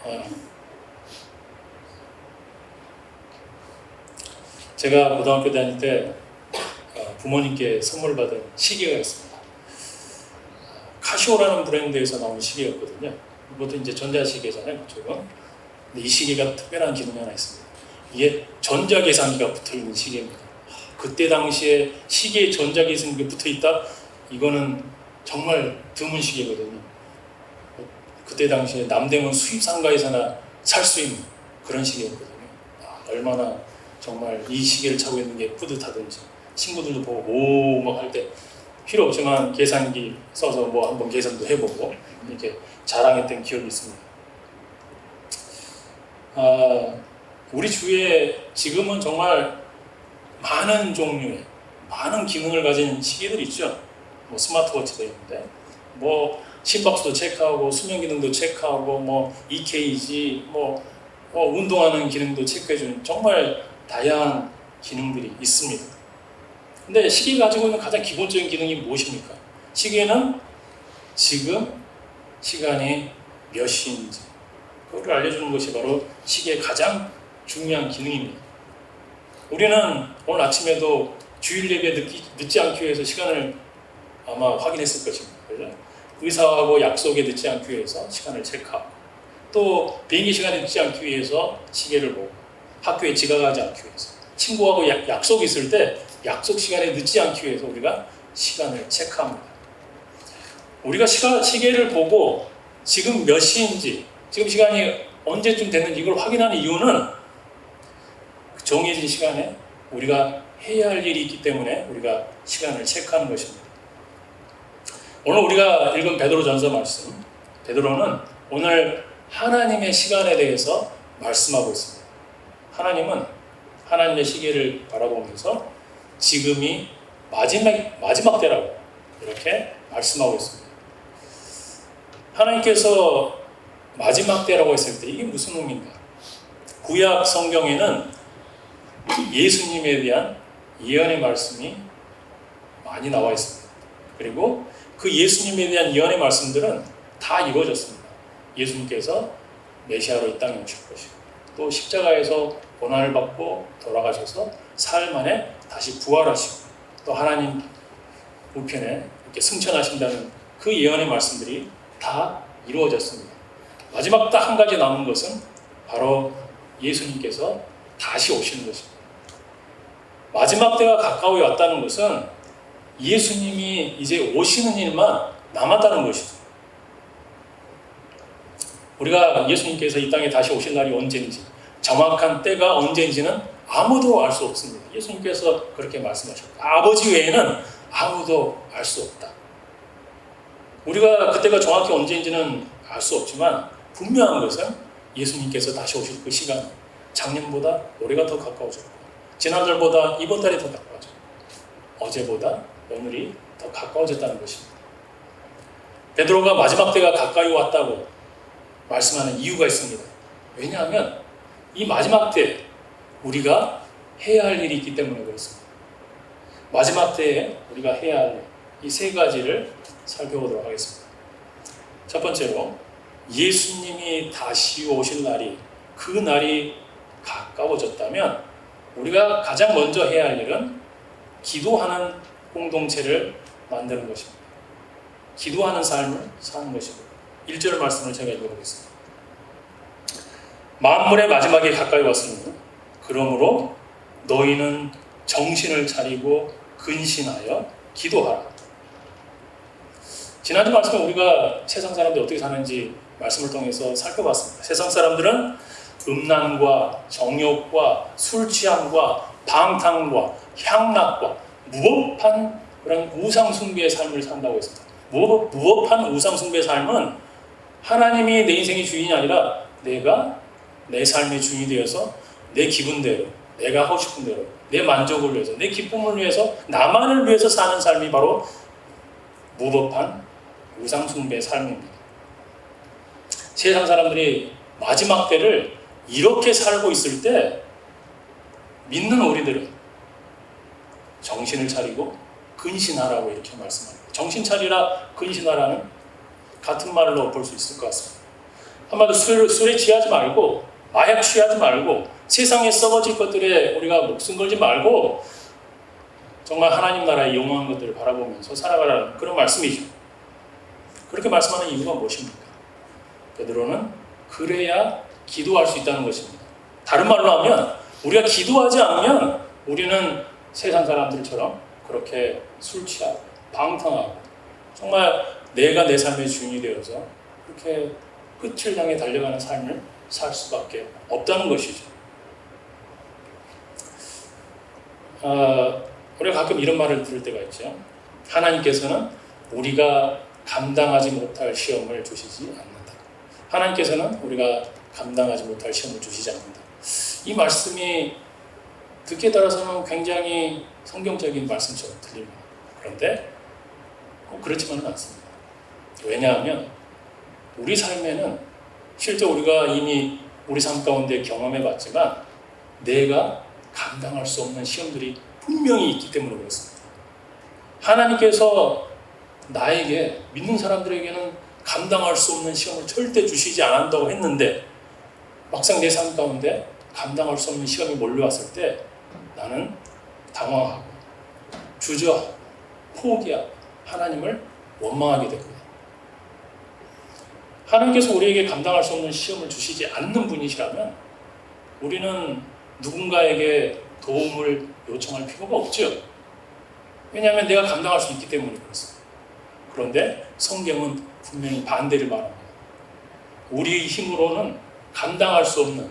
어, 제가 고등학교 다닐 때 부모님께 선물 받은 시계가 있습니다. 카시오라는 브랜드에서 나온 시계였거든요. 이것도 이제 전자시계잖아요, 그쪽은. 근데 이 시계가 특별한 기능이 하나 있습니다. 이게 전자계산기가 붙어있는 시계입니다. 그때 당시에 시계에 전자계산기가 붙어있다? 이거는 정말 드문 시계거든요. 그때 당시에 남대문 수입상가에서나 살 수 있는 그런 시계였거든요. 얼마나 정말 이 시계를 차고 있는 게 뿌듯하든지, 친구들도 보고 오 막 할 때 필요 없지만 계산기 써서 뭐 한번 계산도 해보고 이렇게 자랑했던 기억이 있습니다. 우리 주위에 지금은 정말 많은 종류의 많은 기능을 가진 시계들이 있죠. 뭐 스마트워치도 있는데 뭐 심박수도 체크하고 수면 기능도 체크하고 뭐 EKG 뭐 운동하는 기능도 체크해주는 정말 다양한 기능들이 있습니다. 근데 시계가 가지고 있는 가장 기본적인 기능이 무엇입니까? 시계는 지금 시간이 몇 시인지 그걸 알려주는 것이 바로 시계의 가장 중요한 기능입니다. 우리는 오늘 아침에도 주일 예배 늦지 않기 위해서 시간을 아마 확인했을 것입니다. 그죠? 의사하고 약속에 늦지 않기 위해서 시간을 체크하고 또 비행기 시간에 늦지 않기 위해서 시계를 보고 학교에 지각하지 않기 위해서 친구하고 약속이 있을 때 약속 시간에 늦지 않기 위해서 우리가 시간을 체크합니다. 우리가 시계를 보고 지금 몇 시인지 지금 시간이 언제쯤 됐는지 이걸 확인하는 이유는 정해진 시간에 우리가 해야 할 일이 있기 때문에 우리가 시간을 체크하는 것입니다. 오늘 우리가 읽은 베드로전서 말씀, 베드로는 오늘 하나님의 시간에 대해서 말씀하고 있습니다. 하나님은 하나님의 시계를 바라보면서 지금이 마지막 때라고 이렇게 말씀하고 있습니다. 하나님께서 마지막 때라고 했을 때 이게 무슨 의미인가? 구약 성경에는 예수님에 대한 예언의 말씀이 많이 나와 있습니다. 그리고 그 예수님에 대한 예언의 말씀들은 다 이루어졌습니다. 예수님께서 메시아로 이 땅에 오실 것이고 또 십자가에서 고난을 받고 돌아가셔서 사흘 만에 다시 부활하시고 또 하나님 우편에 이렇게 승천하신다는 그 예언의 말씀들이 다 이루어졌습니다. 마지막 딱 한 가지 남은 것은 바로 예수님께서 다시 오시는 것입니다. 마지막 때가 가까이 왔다는 것은 예수님이 이제 오시는 일만 남았다는 것이죠. 우리가 예수님께서 이 땅에 다시 오실 날이 언제인지 정확한 때가 언제인지는 아무도 알 수 없습니다. 예수님께서 그렇게 말씀하셨다. 아버지 외에는 아무도 알 수 없다. 우리가 그때가 정확히 언제인지는 알 수 없지만 분명한 것은 예수님께서 다시 오실 그 시간 작년보다 올해가 더 가까워졌고 지난달보다 이번 달이 더 가까워졌고 어제보다 오늘이 더 가까워졌다는 것입니다. 베드로가 마지막 때가 가까이 왔다고 말씀하는 이유가 있습니다. 왜냐하면 이 마지막 때 우리가 해야 할 일이 있기 때문에 그렇습니다. 마지막 때에 우리가 해야 할 이 세 가지를 살펴보도록 하겠습니다. 첫 번째로 예수님이 다시 오실 날이 그 날이 가까워졌다면 우리가 가장 먼저 해야 할 일은 기도하는 공동체를 만드는 것입니다. 기도하는 삶을 사는 것입니다. 1절 말씀을 제가 읽어보겠습니다. 만물의 마지막이 가까이 왔으니 그러므로 너희는 정신을 차리고 근신하여 기도하라. 지난주 말씀에 우리가 세상 사람들이 어떻게 사는지 말씀을 통해서 살펴봤습니다. 세상 사람들은 음란과 정욕과 술 취함과 방탕과 향락과 무법한 그런 우상 숭배의 삶을 산다고 했습니다. 무법한 우상 숭배의 삶은 하나님이 내 인생의 주인이 아니라 내가 내 삶의 주인이 되어서 내 기분대로 내가 하고 싶은 대로 내 만족을 위해서 내 기쁨을 위해서 나만을 위해서 사는 삶이 바로 무법한 우상 숭배의 삶입니다. 세상 사람들이 마지막 때를 이렇게 살고 있을 때 믿는 우리들은 정신을 차리고 근신하라고 이렇게 말씀합니다. 정신 차리라 근신하라는 같은 말로 볼 수 있을 것 같습니다. 한마디로 술에 취하지 말고, 마약 취하지 말고, 세상에 썩어질 것들에 우리가 목숨 걸지 말고 정말 하나님 나라의 영원한 것들을 바라보면서 살아가라는 그런 말씀이죠. 그렇게 말씀하는 이유가 무엇입니까? 베드로는 그래야 기도할 수 있다는 것입니다. 다른 말로 하면 우리가 기도하지 않으면 우리는 세상 사람들처럼 그렇게 술 취하고 방탕하고 정말 내가 내 삶의 주인이 되어서 그렇게 끝을 향해 달려가는 삶을 살 수밖에 없다는 것이죠. 우리가 가끔 이런 말을 들을 때가 있죠. 하나님께서는 우리가 감당하지 못할 시험을 주시지 않는다. 하나님께서는 우리가 감당하지 못할 시험을 주시지 않는다. 이 말씀이 듣기에 따라서는 굉장히 성경적인 말씀처럼 들립니다. 그런데 꼭 그렇지만은 않습니다. 왜냐하면 우리 삶에는 실제 우리가 이미 우리 삶 가운데 경험해 봤지만 내가 감당할 수 없는 시험들이 분명히 있기 때문에 그렇습니다. 하나님께서 나에게 믿는 사람들에게는 감당할 수 없는 시험을 절대 주시지 않는다고 했는데 막상 내 삶 가운데 감당할 수 없는 시험이 몰려왔을 때 나는 당황하고 주저하고 포기하고 하나님을 원망하게 됩니다. 하나님께서 우리에게 감당할 수 없는 시험을 주시지 않는 분이시라면 우리는 누군가에게 도움을 요청할 필요가 없죠. 왜냐하면 내가 감당할 수 있기 때문에 그렇습니다. 그런데 성경은 분명히 반대를 말합니다. 우리의 힘으로는 감당할 수 없는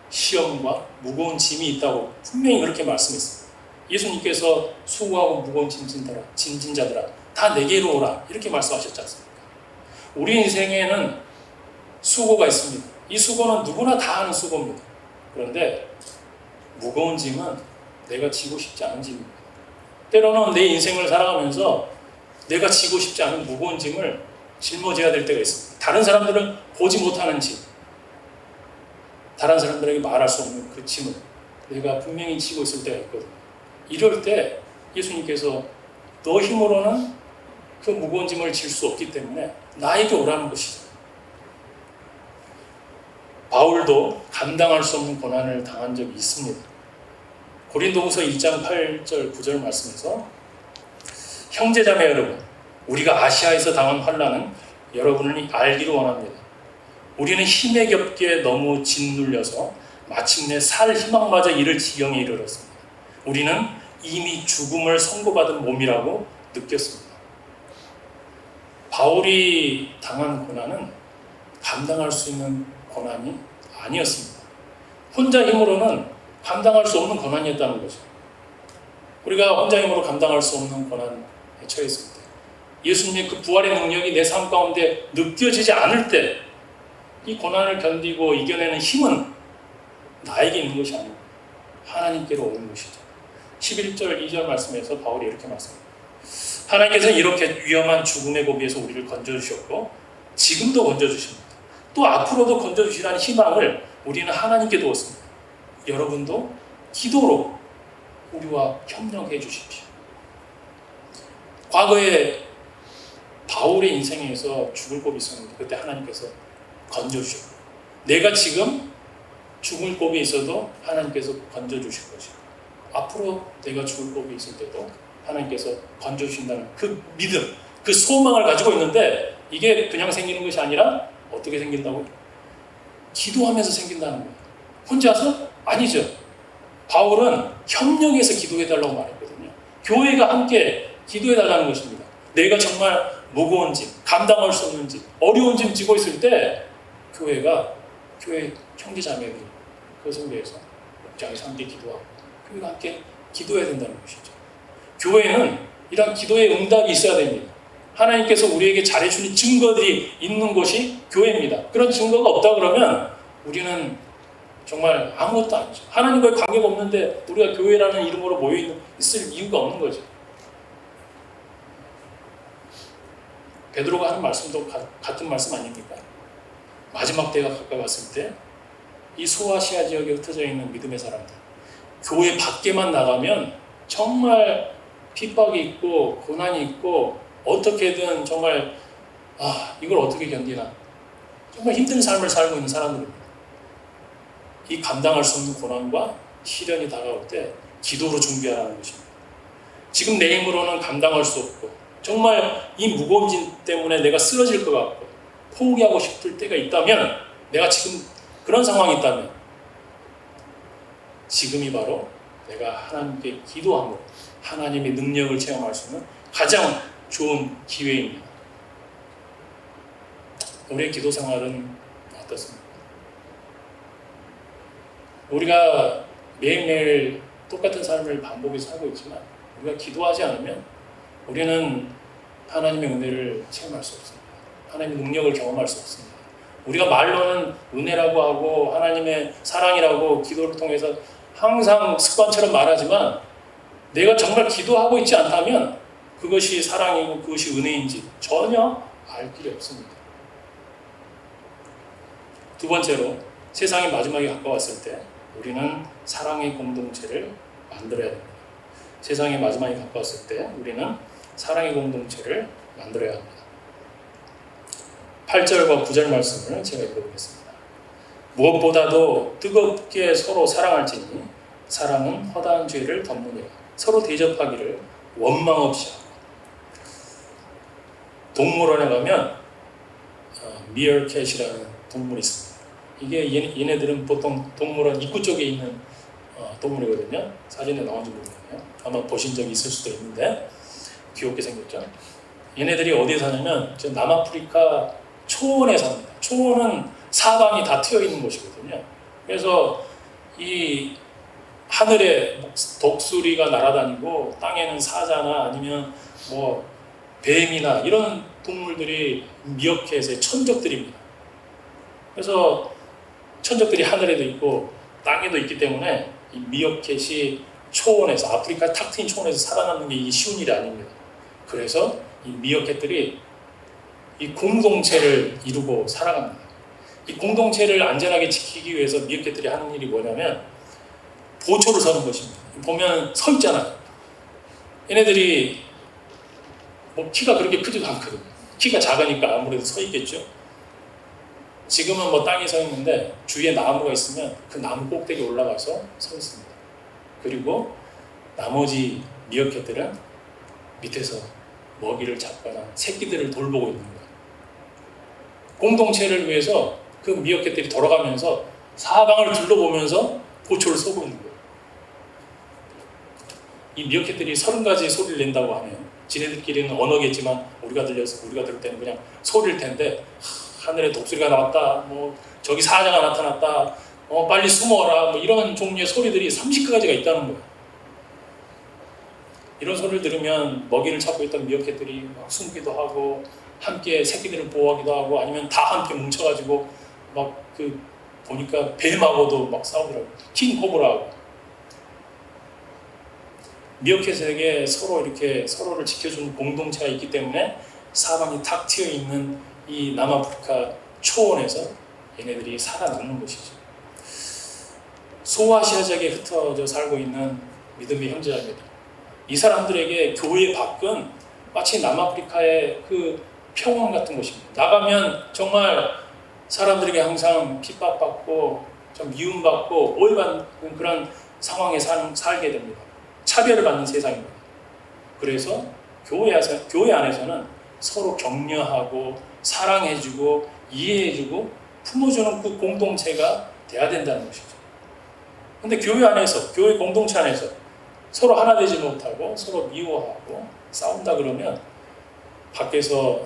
시험과 무거운 짐이 있다고 분명히 그렇게 말씀했습니다. 예수님께서 수고하고 무거운 짐진자들아 다 내게로 오라 이렇게 말씀하셨지 않습니까? 우리 인생에는 수고가 있습니다. 이 수고는 누구나 다 하는 수고입니다. 그런데 무거운 짐은 내가 지고 싶지 않은 짐입니다. 때로는 내 인생을 살아가면서 내가 지고 싶지 않은 무거운 짐을 짊어져야 될 때가 있습니다. 다른 사람들은 보지 못하는 짐, 다른 사람들에게 말할 수 없는 그 짐을 내가 분명히 지고 있을 때가 있거든요. 이럴 때 예수님께서 너 힘으로는 그 무거운 짐을 질 수 없기 때문에 나에게 오라는 것이죠. 바울도 감당할 수 없는 고난을 당한 적이 있습니다. 고린도후서 1장 8절 9절 말씀에서 형제자매 여러분, 우리가 아시아에서 당한 환난은 여러분을 알기를 원합니다. 우리는 힘에 겹게 너무 짓눌려서 마침내 살 희망마저 잃을 지경에 이르렀습니다. 우리는 이미 죽음을 선고받은 몸이라고 느꼈습니다. 바울이 당한 고난은 감당할 수 있는 고난이 아니었습니다. 혼자 힘으로는 감당할 수 없는 고난이었다는 거죠. 우리가 혼자 힘으로 감당할 수 없는 고난에 처했을 때 예수님의 그 부활의 능력이 내 삶 가운데 느껴지지 않을 때 이 고난을 견디고 이겨내는 힘은 나에게 있는 것이 아니고 하나님께로 오는 것이죠. 11절 2절 말씀에서 바울이 이렇게 말씀합니다. 하나님께서 이렇게 위험한 죽음의 고비에서 우리를 건져주셨고 지금도 건져주십니다. 또 앞으로도 건져주시라는 희망을 우리는 하나님께 두었습니다. 여러분도 기도로 우리와 협력해 주십시오. 과거에 바울의 인생에서 죽을 고비 있었는데 그때 하나님께서 건져주셨고 내가 지금 죽을 고비에 있어도 하나님께서 건져주실 것이고 앞으로 내가 죽을 고비에 있을 때도 하나님께서 건져주신다는 그 믿음, 그 소망을 가지고 있는데 이게 그냥 생기는 것이 아니라 어떻게 생긴다고요? 기도하면서 생긴다는 거예요. 혼자서? 아니죠. 바울은 협력해서 기도해달라고 말했거든요. 교회가 함께 기도해달라는 것입니다. 내가 정말 무거운 짐, 감당할 수 없는 짐, 어려운 짐 지고 있을 때 교회 형제자매들 그것을 위해서 목장에서 함께 기도하고 교회가 함께 기도해야 된다는 것이죠. 교회는 이런 기도의 응답이 있어야 됩니다. 하나님께서 우리에게 잘해주는 증거들이 있는 곳이 교회입니다. 그런 증거가 없다 그러면 우리는 정말 아무것도 아니죠. 하나님과의 관계가 없는데 우리가 교회라는 이름으로 모여있을 이유가 없는 거죠. 베드로가 하는 말씀도 같은 말씀 아닙니까? 마지막 때가 가까웠을 때 이 소아시아 지역에 흩어져 있는 믿음의 사람들 교회 밖에만 나가면 정말 핍박이 있고 고난이 있고 어떻게든 정말 이걸 어떻게 견디나 정말 힘든 삶을 살고 있는 사람들입니다. 이 감당할 수 없는 고난과 시련이 다가올 때 기도로 준비하라는 것입니다. 지금 내 힘으로는 감당할 수 없고 정말 이 무거운 짐 때문에 내가 쓰러질 것 같고 포기하고 싶을 때가 있다면, 내가 지금 그런 상황이 있다면 지금이 바로 내가 하나님께 기도함으로 하나님의 능력을 체험할 수 있는 가장 좋은 기회입니다. 우리의 기도 생활은 어떻습니까? 우리가 매일매일 똑같은 삶을 반복해서 살고 있지만 우리가 기도하지 않으면 우리는 하나님의 은혜를 체험할 수 없습니다. 하나님의 능력을 경험할 수 없습니다. 우리가 말로는 은혜라고 하고 하나님의 사랑이라고 기도를 통해서 항상 습관처럼 말하지만, 내가 정말 기도하고 있지 않다면 그것이 사랑이고 그것이 은혜인지 전혀 알 길이 없습니다. 두 번째로, 세상이 마지막에 가까웠을 때 우리는 사랑의 공동체를 만들어야 됩니다. 세상의 마지막에 가까웠을 때 우리는 사랑의 공동체를 만들어야 합니다. 8절과 9절 말씀을 제가 읽어보겠습니다. 무엇보다도 뜨겁게 서로 사랑할지니 사랑은 허다한 죄를 덮느니라. 서로 대접하기를 원망 없이 하고. 동물원에 가면 미어캣이라는 동물이 있습니다. 이게 얘네들은 보통 동물원 입구 쪽에 있는 동물이거든요. 사진에 나온지 모르겠네요. 아마 보신 적이 있을 수도 있는데 귀엽게 생겼죠. 얘네들이 어디에 사냐면 남아프리카 초원에 삽니다. 초원은 사방이 다 트여 있는 곳이거든요. 그래서 이 하늘에 독수리가 날아다니고 땅에는 사자나 아니면 뭐 뱀이나 이런 동물들이 미어캣의 천적들입니다. 그래서 천적들이 하늘에도 있고 땅에도 있기 때문에 이 미어캣이 초원에서, 아프리카 탁 트인 초원에서 살아남는 게 이게 쉬운 일이 아닙니다. 그래서 이 미어캣들이 이 공동체를 이루고 살아갑니다. 이 공동체를 안전하게 지키기 위해서 미어캣들이 하는 일이 뭐냐면 보초를 서는 것입니다. 보면 서 있잖아요. 얘네들이 뭐 키가 그렇게 크지도 않거든요. 키가 작으니까 아무래도 서 있겠죠. 지금은 뭐 땅에 서 있는데 주위에 나무가 있으면 그 나무 꼭대기에 올라가서 서 있습니다. 그리고 나머지 미어캣들은 밑에서 먹이를 잡거나 새끼들을 돌보고 있는 거예요. 공동체를 위해서 그 미어캣들이 돌아가면서 사방을 둘러보면서 보초를 서고 있는 거예요. 이 미어캣들이 30가지 소리를 낸다고 하네요. 지네들끼리는 언어겠지만 우리가 들을 때는 그냥 소리일 텐데, 하늘에 독수리가 나왔다, 뭐 저기 사자가 나타났다, 빨리 숨어라, 뭐 이런 종류의 소리들이 30가지가 있다는 거예요. 이런 소리를 들으면 먹이를 찾고 있던 미어캣들이 막 숨기도 하고 함께 새끼들을 보호하기도 하고, 아니면 다 함께 뭉쳐가지고 막 보니까 뱀하고도 막 싸우더라고요. 킹코브라하고. 미어캣에게 서로 이렇게 서로를 지켜주는 공동체가 있기 때문에 사방이 탁 트여 있는 이 남아프리카 초원에서 얘네들이 살아남는 것이죠. 소아시아 지역에 흩어져 살고 있는 믿음의 형제자매들, 이 사람들에게 교회 밖은 마치 남아프리카의 그 평원 같은 곳입니다. 나가면 정말 사람들에게 항상 핍박받고 좀 미움받고 오해받는 그런 상황에 살게 됩니다. 차별을 받는 세상입니다. 그래서 교회 안에서는 서로 격려하고 사랑해주고 이해해주고 품어주는 그 공동체가 돼야 된다는 것이죠. 근데 교회 안에서, 교회 공동체 안에서 서로 하나 되지 못하고 서로 미워하고 싸운다 그러면 밖에서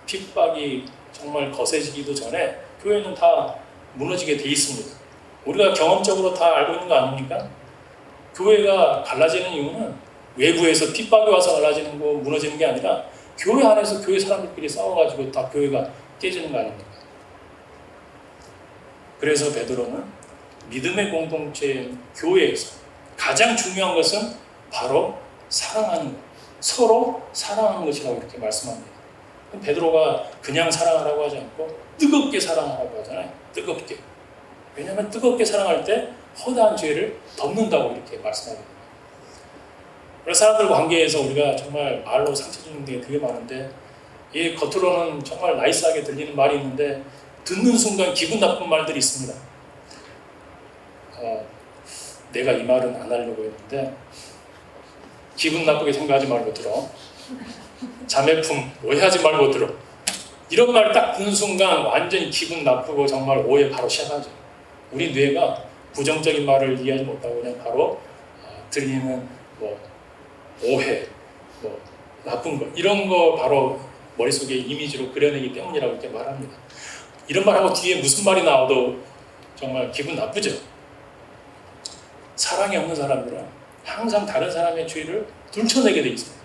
핍박이 정말 거세지기도 전에 교회는 다 무너지게 돼 있습니다. 우리가 경험적으로 다 알고 있는 거 아닙니까? 교회가 갈라지는 이유는 외부에서 핍박이 와서 갈라지는 거, 무너지는 게 아니라 교회 안에서 교회 사람들끼리 싸워가지고 다 교회가 깨지는 거 아닙니까? 그래서 베드로는 믿음의 공동체인 교회에서 가장 중요한 것은 바로 사랑하는 것, 서로 사랑하는 것이라고 이렇게 말씀합니다. 베드로가 그냥 사랑하라고 하지 않고 뜨겁게 사랑하라고 하잖아요. 뜨겁게. 왜냐하면 뜨겁게 사랑할 때 허다한 죄를 덮는다고 이렇게 말씀합니다. 그래서 사람들과 관계에서 우리가 정말 말로 상처 주는 게 되게 많은데, 이 겉으로는 정말 나이스하게 들리는 말이 있는데 듣는 순간 기분 나쁜 말들이 있습니다. 내가 이 말은 안 하려고 했는데 기분 나쁘게 생각하지 말고 들어. 자매품 오해하지 말고 들어. 이런 말 딱 듣는 순간 완전히 기분 나쁘고 정말 오해 바로 시작하죠. 우리 뇌가 부정적인 말을 이해하지 못하고 그냥 바로 들리는 뭐 오해, 뭐 나쁜 거 이런 거 바로 머릿속에 이미지로 그려내기 때문이라고 이렇게 말합니다. 이런 말하고 뒤에 무슨 말이 나와도 정말 기분 나쁘죠. 사랑이 없는 사람들은 항상 다른 사람의 죄를 들춰내게 돼 있습니다.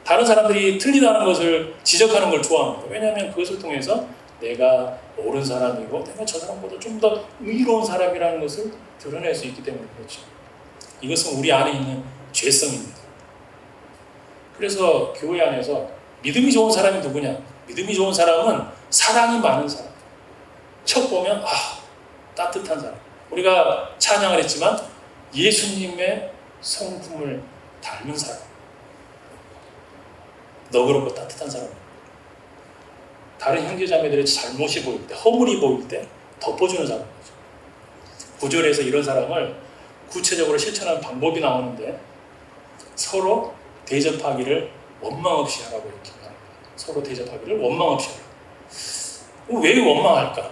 다른 사람들이 틀리다는 것을 지적하는 걸 좋아합니다. 왜냐하면 그것을 통해서 내가 옳은 사람이고 내가 저 사람보다 좀 더 의로운 사람이라는 것을 드러낼 수 있기 때문에 그렇죠. 이것은 우리 안에 있는 죄성입니다. 그래서 교회 안에서 믿음이 좋은 사람이 누구냐? 믿음이 좋은 사람은 사랑이 많은 사람. 첫 보면 따뜻한 사람. 우리가 찬양을 했지만 예수님의 성품을 닮은 사람. 너그럽고 따뜻한 사람. 다른 형제자매들의 잘못이 보일 때, 허물이 보일 때 덮어주는 사람이죠. 구절에서 이런 사람을 구체적으로 실천하는 방법이 나오는데 서로 대접하기를 원망 없이 하라고 이렇게 말합니다. 서로 대접하기를 원망 없이 하라. 왜 원망할까?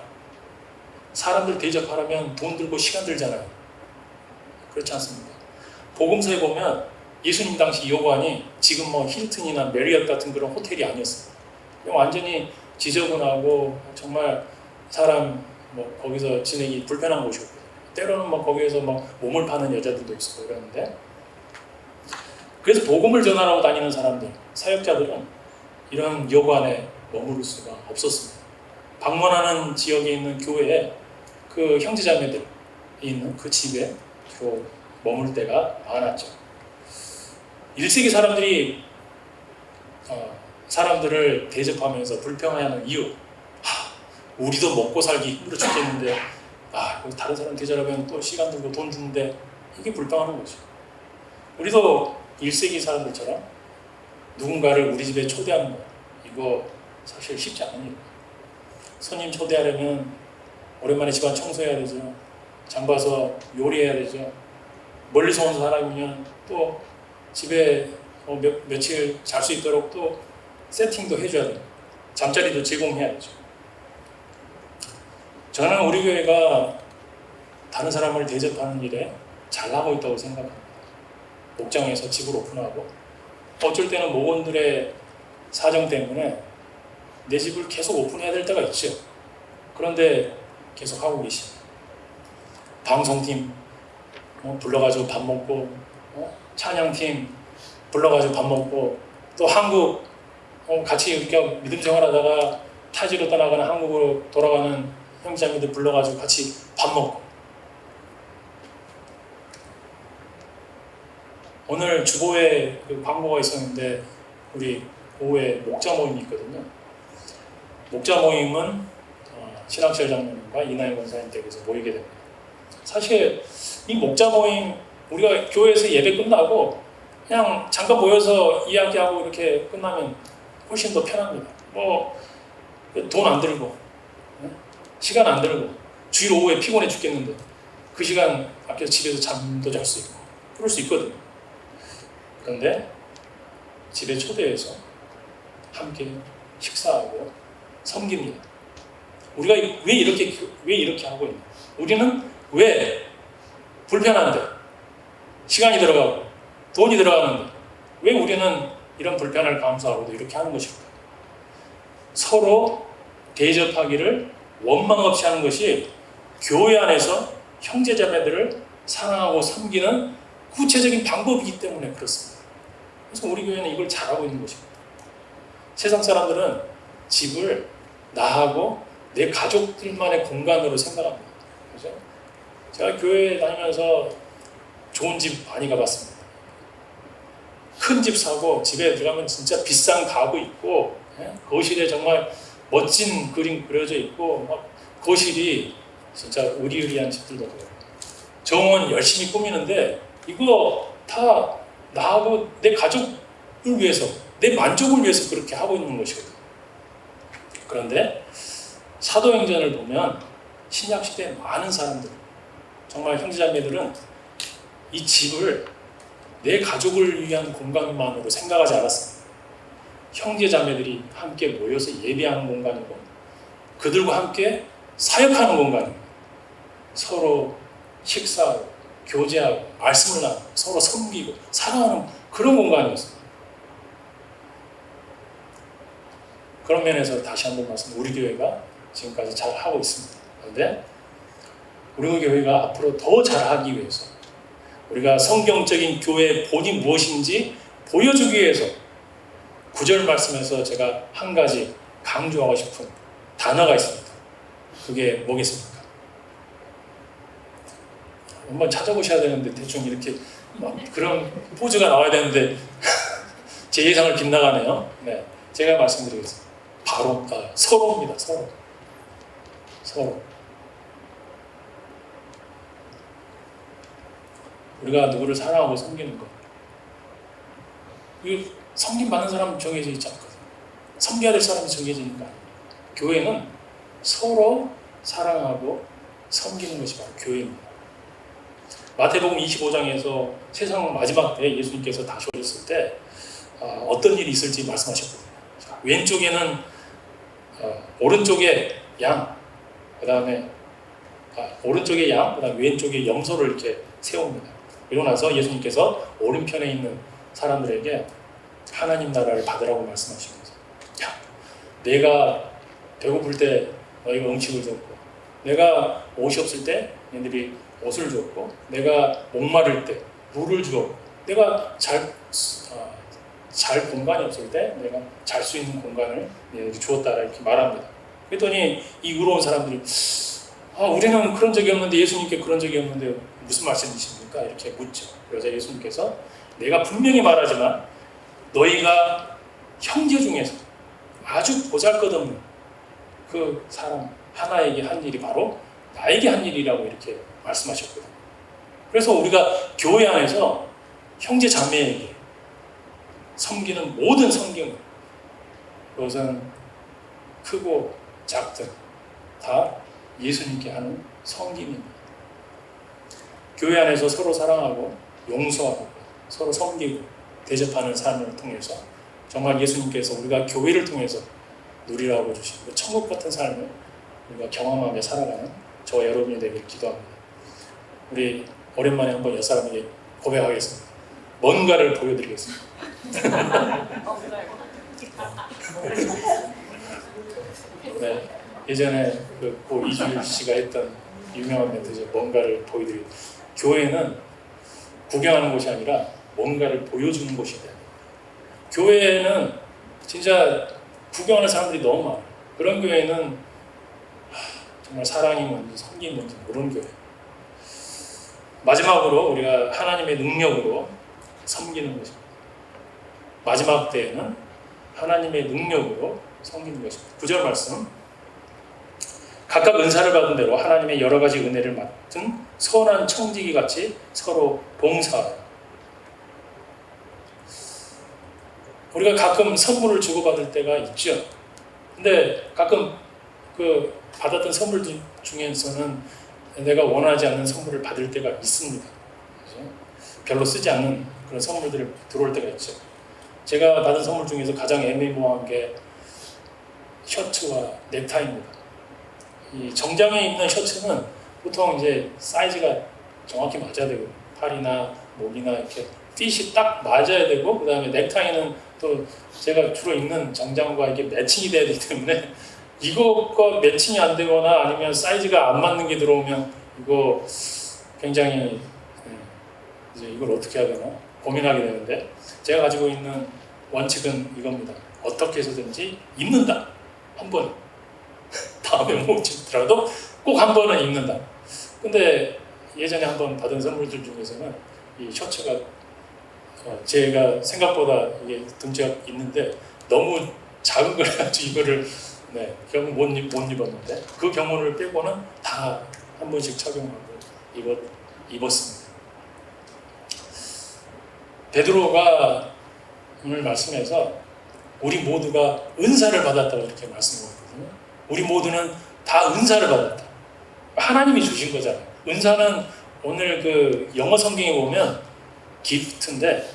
사람들 대접하려면 돈 들고 시간 들잖아요. 그렇지 않습니까? 복음서에 보면 예수님 당시 여관이 지금 뭐 힐튼이나 메리엇 같은 그런 호텔이 아니었습니다. 완전히 지저분하고 정말 사람 뭐 거기서 지내기 불편한 곳이었거든요. 때로는 뭐 거기에서 막 몸을 파는 여자들도 있었고 그러는데 그래서 복음을 전하러 다니는 사람들, 사역자들은 이런 여관에 머무를 수가 없었습니다. 방문하는 지역에 있는 교회에 그 형제자매들이 있는 그 집에 주로 머물 때가 많았죠. 1세기 사람들이 사람들을 대접하면서 불평하는 이유, 우리도 먹고 살기 힘들어 죽겠는데 다른 사람 대접하면 또 시간 들고 돈 드는데 이게 불평하는 거죠. 우리도 1세기 사람들처럼 누군가를 우리 집에 초대하는 거 이거 사실 쉽지 않은 일이에요. 손님 초대하려면 오랜만에 집안 청소해야 되죠. 장 봐서 요리해야 되죠. 멀리서 온 사람이면 또 집에 며칠 잘 수 있도록 또 세팅도 해줘야 돼요. 잠자리도 제공해야 되죠. 저는 우리 교회가 다른 사람을 대접하는 일에 잘하고 있다고 생각합니다. 목장에서 집을 오픈하고 어쩔 때는 목원들의 사정 때문에 내 집을 계속 오픈해야 될 때가 있죠. 그런데 계속 하고 계십니다. 방송팀 불러가지고 밥 먹고 찬양팀 불러가지고 밥 먹고 또 한국 같이 이렇게 믿음 생활하다가 타지로 떠나가는 한국으로 돌아가는 형제자매들 불러가지고 같이 밥 먹고 오늘 주보에 그 광고가 있었는데 우리 오후에 목자 모임이 있거든요. 목자 모임은 신학철 장로님과 이나영 권사님 댁에서 모이게 됩니다. 사실 이 목자 모임 우리가 교회에서 예배 끝나고 그냥 잠깐 모여서 이야기하고 이렇게 끝나면 훨씬 더 편합니다. 돈 안 들고 시간 안 들고 주일 오후에 피곤해 죽겠는데 그 시간 아껴서 집에서 잠도 잘 수 있고 그럴 수 있거든요. 그런데 집에 초대해서 함께 식사하고 섬깁니다. 우리가 왜 이렇게 하고 있나? 우리는 왜 불편한데 시간이 들어가고 돈이 들어가는데 왜 우리는 이런 불편을 감수하고도 이렇게 하는 것일까? 서로 대접하기를 원망 없이 하는 것이 교회 안에서 형제자매들을 사랑하고 섬기는 구체적인 방법이기 때문에 그렇습니다. 그래서 우리 교회는 이걸 잘하고 있는 것입니다. 세상 사람들은 집을 나하고 내 가족들만의 공간으로 생각합니다. 그죠? 제가 교회 다니면서 좋은 집 많이 가봤습니다. 큰 집 사고 집에 들어가면 진짜 비싼 가구 있고 거실에 정말 멋진 그림 그려져 있고 막 거실이 진짜 의리의리한 집들도 그래요. 정원 열심히 꾸미는데 이거 다 나하고 내 가족을 위해서 내 만족을 위해서 그렇게 하고 있는 것이거든요. 그런데 사도행전을 보면 신약시대에 많은 사람들, 정말 형제자매들은 이 집을 내 가족을 위한 공간만으로 생각하지 않았습니다. 형제자매들이 함께 모여서 예배하는 공간이고 그들과 함께 사역하는 공간입니다. 서로 식사하고 교제하고 말씀을 나누고 서로 섬기고 사랑하는 그런 공간이었어요. 그런 면에서 다시 한번 말씀, 우리 교회가 지금까지 잘 하고 있습니다. 그런데 우리 교회가 앞으로 더 잘하기 위해서 우리가 성경적인 교회의 본이 무엇인지 보여주기 위해서 9절 말씀에서 제가 한 가지 강조하고 싶은 단어가 있습니다. 그게 뭐겠습니까? 한번 찾아보셔야 되는데 대충 이렇게 그런 포즈가 나와야 되는데 제 예상을 빗나가네요. 네, 제가 말씀드리겠습니다. 바로 서로입니다. 서로. 우리가 누구를 사랑하고 섬기는 것. 이 섬김 받는 사람은 정해져 있지 않거든요. 섬겨야 될 사람이 정해지니까. 교회는 서로 사랑하고 섬기는 것이 바로 교회입니다. 마태복음 25장에서 세상 마지막 때 예수님께서 다시 오셨을 때 어떤 일이 있을지 말씀하셨거든요. 왼쪽에는 오른쪽에 양, 그 다음에 오른쪽에 양, 그 다음에 왼쪽에 염소를 이렇게 세웁니다. 그리고 나서 예수님께서 오른편에 있는 사람들에게 하나님 나라를 받으라고 말씀하시면서, 야, 내가 배고플 때 너희가 음식을 줬고, 내가 옷이 없을 때 너희들이 옷을 줬고, 내가 목마를 때 물을 주었고, 내가 잘 공간이 없을 때 내가 잘 수 있는 공간을 너희들이 주었다 이렇게 말합니다. 그랬더니 이 의로운 사람들이 우리는 그런 적이 없는데, 예수님께 그런 적이 없는데 무슨 말씀이십니까? 이렇게 묻죠. 그래서 예수님께서 내가 분명히 말하지만 너희가 형제 중에서 아주 보잘것없는 그 사람 하나에게 한 일이 바로 나에게 한 일이라고 이렇게 말씀하셨거든요. 그래서 우리가 교회 안에서 형제 자매에게 섬기는 모든 섬김은, 그것은 크고 작든 다 예수님께 하는 섬김입니다. 교회 안에서 서로 사랑하고 용서하고 서로 섬기고 대접하는 삶을 통해서 정말 예수님께서 우리가 교회를 통해서 누리라고 주신 그 천국 같은 삶을 우리가 경험하며 살아가는 저와 여러분이 되기를 기도합니다. 우리 오랜만에 한번 옆사람에게 고백하겠습니다. 뭔가를 보여드리겠습니다. 네, 예전에 고 이주일 씨가 했던 유명한 멘트죠. 뭔가를 보여드리고, 교회는 구경하는 곳이 아니라 뭔가를 보여주는 곳이 돼요. 교회는 진짜 구경하는 사람들이 너무 많아요. 그런 교회는 정말 사랑이 뭔지 섬김이 뭔지 모르는 교회. 마지막으로 우리가 하나님의 능력으로 섬기는 것입니다. 마지막 때에는 하나님의 능력으로 섬기는 것입니다. 9절 말씀, 각각 은사를 받은 대로 하나님의 여러 가지 은혜를 맡은 선한 청지기 같이 서로 봉사하라. 우리가 가끔 선물을 주고받을 때가 있죠. 근데 가끔 그 받았던 선물 중에서는 내가 원하지 않는 선물을 받을 때가 있습니다. 그렇죠? 별로 쓰지 않는 그런 선물들이 들어올 때가 있죠. 제가 받은 선물 중에서 가장 애매모호한 게 셔츠와 넥타이입니다. 이 정장에 입는 셔츠는 보통 이제 사이즈가 정확히 맞아야 되고, 팔이나 목이나 이렇게 핏이 딱 맞아야 되고, 그 다음에 넥타이는 또 제가 주로 입는 정장과 이게 매칭이 돼야 되기 때문에 이것과 매칭이 안 되거나 아니면 사이즈가 안 맞는 게 들어오면 이거 굉장히 이제 이걸 어떻게 해야 되나 고민하게 되는데, 제가 가지고 있는 원칙은 이겁니다. 어떻게 해서든지 입는다. 한 번. 다음에 못 입더라도 꼭 한 번은 입는다. 근데 예전에 한번 받은 선물들 중에서는 이 셔츠가 제가 생각보다 이게 등치가 있는데 너무 작은 걸 가지고 이거를 결국 못 입었는데, 그 경우를 빼고는 다 한 번씩 착용하고 입었습니다. 베드로가 오늘 말씀에서 우리 모두가 은사를 받았다고 이렇게 말씀하거든요. 우리 모두는 다 은사를 받았다. 하나님이 주신 거잖아요. 은사는 오늘 그 영어 성경에 보면 기프트인데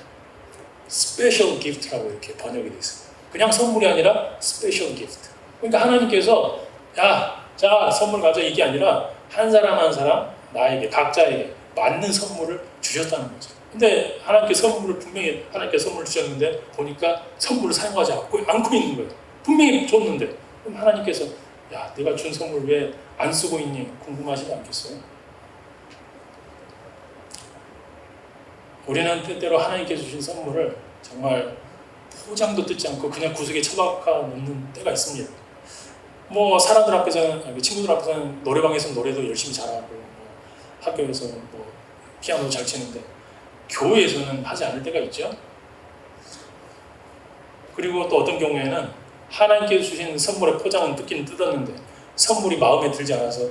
스페셜 기프트라고 이렇게 번역이 되어 있습니다. 그냥 선물이 아니라 스페셜 기프트. 그러니까 하나님께서 자 선물 가져 이게 아니라 한 사람 한 사람 나에게 각자에게 맞는 선물을 주셨다는 거죠. 근데 하나님께 선물을 분명히 하나님께 선물을 주셨는데 보니까 선물을 사용하지 않고 있는 거예요. 분명히 줬는데 그럼 하나님께서 내가 준 선물 왜 안 쓰고 있니? 궁금하시지 않겠어요? 우리는 때때로 하나님께서 주신 선물을 정말 포장도 뜯지 않고 그냥 구석에 처박아 놓는 때가 있습니다. 뭐 사람들 앞에서는, 친구들 앞에서는 노래방에서 노래도 열심히 잘하고 학교에서는 뭐 피아노 잘 치는데 교회에서는 하지 않을 때가 있죠. 그리고 또 어떤 경우에는 하나님께서 주신 선물의 포장은 뜯긴 뜯었는데 선물이 마음에 들지 않아서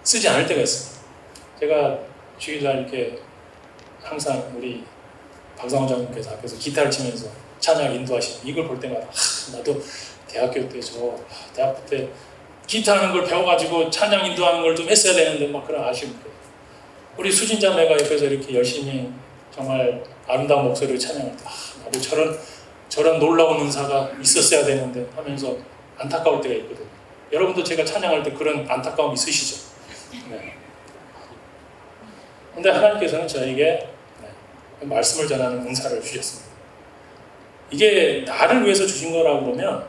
쓰지 않을 때가 있습니다. 제가 주일날 이렇게 항상 우리 박상원 장님께서 앞에서 기타를 치면서 찬양 인도하시는 이걸 볼 때마다 나도 대학교 때 기타 하는 걸 배워가지고 찬양 인도하는 걸 좀 했어야 되는데 막 그런 아쉬움이 있거든요. 우리 수진 자매가 옆에서 이렇게 열심히 정말 아름다운 목소리로 찬양할 때 나도 저런 놀라운 은사가 있었어야 되는데 하면서 안타까울 때가 있거든요. 여러분도 제가 찬양할 때 그런 안타까움이 있으시죠? 네. 근데 하나님께서는 저에게 말씀을 전하는 은사를 주셨습니다. 이게 나를 위해서 주신 거라고 그러면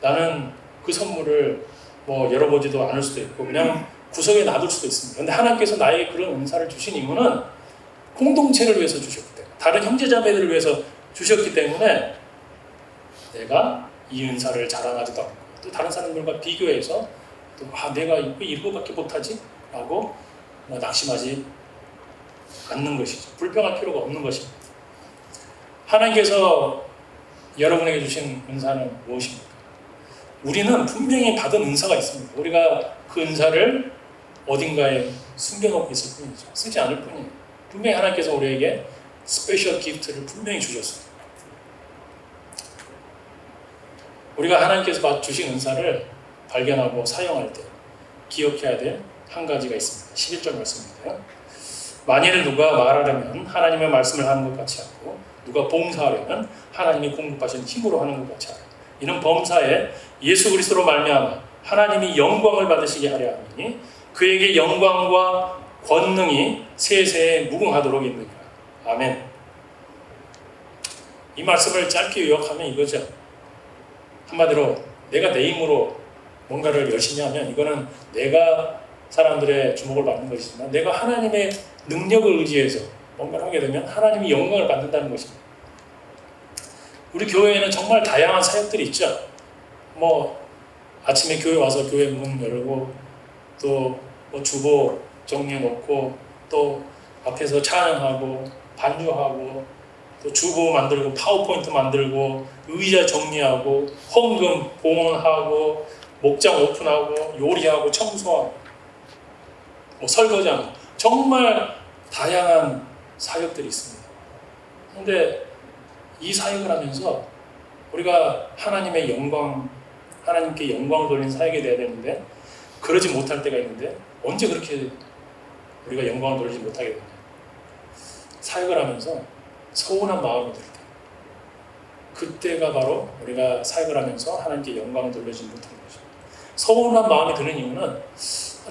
나는 그 선물을 뭐 열어보지도 않을 수도 있고 그냥 구석에 놔둘 수도 있습니다. 근데 하나님께서 나에게 그런 은사를 주신 이유는 공동체를 위해서 주셨기 때문에 다른 형제자매들을 위해서 주셨기 때문에 내가 이 은사를 자랑하지도 않고 또 다른 사람들과 비교해서 또 내가 이거밖에 못하지? 라고 낙심하지 않는 것이죠. 불평할 필요가 없는 것입니다. 하나님께서 여러분에게 주신 은사는 무엇입니까? 우리는 분명히 받은 은사가 있습니다. 우리가 그 은사를 어딘가에 숨겨놓고 있을 뿐이죠. 쓰지 않을 뿐이에요. 분명히 하나님께서 우리에게 스페셜 기프트를 분명히 주셨어요. 우리가 하나님께서 주신 은사를 발견하고 사용할 때 기억해야 될 한 가지가 있습니다. 11절 말씀인데요. 만일 누가 말하려면 하나님의 말씀을 하는 것 같이 하고 누가 봉사하려면 하나님이 공급하신 힘으로 하는 것 같이 하라. 이는 범사에 예수 그리스도로 말미암아 하나님이 영광을 받으시게 하려 하니 그에게 영광과 권능이 세세에 무궁하도록 있느니라. 아멘. 이 말씀을 짧게 요약하면 이거죠. 한마디로 내가 내 힘으로 뭔가를 열심히 하면 이거는 내가 사람들의 주목을 받는 것이지만 내가 하나님의 능력을 의지해서 뭔가를 하게 되면 하나님이 영광을 받는다는 것입니다. 우리 교회에는 정말 다양한 사역들이 있죠. 뭐 아침에 교회 와서 교회 문 열고 또 뭐 주보 정리해 놓고 또 앞에서 찬양하고 반주하고 또 주보 만들고 파워포인트 만들고 의자 정리하고 헌금 봉헌하고 목장 오픈하고 요리하고 청소하고 뭐 설거지하고 정말 다양한 사역들이 있습니다. 그런데 이 사역을 하면서 우리가 하나님의 영광, 하나님께 영광을 돌리는 사역이 돼야 되는데 그러지 못할 때가 있는데 언제 그렇게 우리가 영광을 돌리지 못하게 되냐? 사역을 하면서 서운한 마음이 들 때, 그때가 바로 우리가 사역을 하면서 하나님께 영광을 돌리지 못하는 거죠. 서운한 마음이 드는 이유는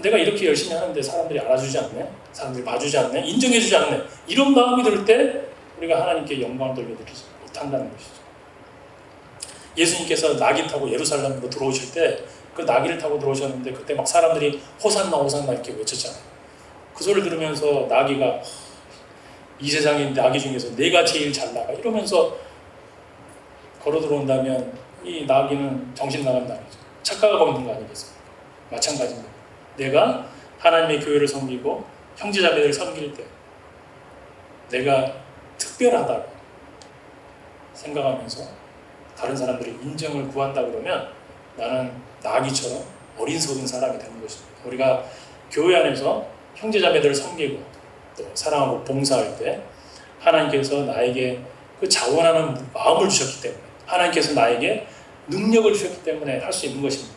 내가 이렇게 열심히 하는데 사람들이 알아주지 않네, 사람들이 봐주지 않네, 인정해주지 않네, 이런 마음이 들 때 우리가 하나님께 영광을 돌려드리지 못한다는 것이죠. 예수님께서 나귀 타고 예루살렘으로 들어오실 때 그 나귀를 타고 들어오셨는데 그때 막 사람들이 호산나 호산나 이렇게 외쳤잖아요. 그 소리를 들으면서 나귀가 이 세상에 나귀 중에서 내가 제일 잘 나가 이러면서 걸어 들어온다면 이 나귀는 정신 나간 나귀죠. 착각하고 있는 거 아니겠습니까? 마찬가지입니다. 내가 하나님의 교회를 섬기고 형제자매들을 섬길 때 내가 특별하다고 생각하면서 다른 사람들의 인정을 구한다 그러면 나는 나귀처럼 어린석은 사람이 되는 것입니다. 우리가 교회 안에서 형제자매들을 섬기고 또 사랑하고 봉사할 때 하나님께서 나에게 그 자원하는 마음을 주셨기 때문에 하나님께서 나에게 능력을 주셨기 때문에 할 수 있는 것입니다.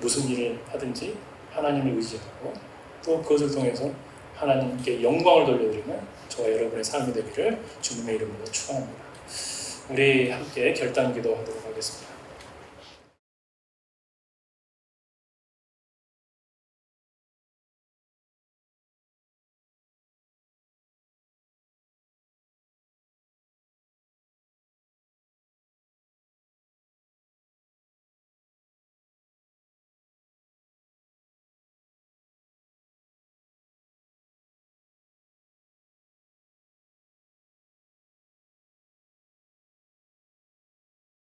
무슨 일을 하든지 하나님을 의지하고 또 그것을 통해서 하나님께 영광을 돌려드리는 저와 여러분의 삶이 되기를 주님의 이름으로 축원합니다. 우리 함께 결단 기도하도록 하겠습니다.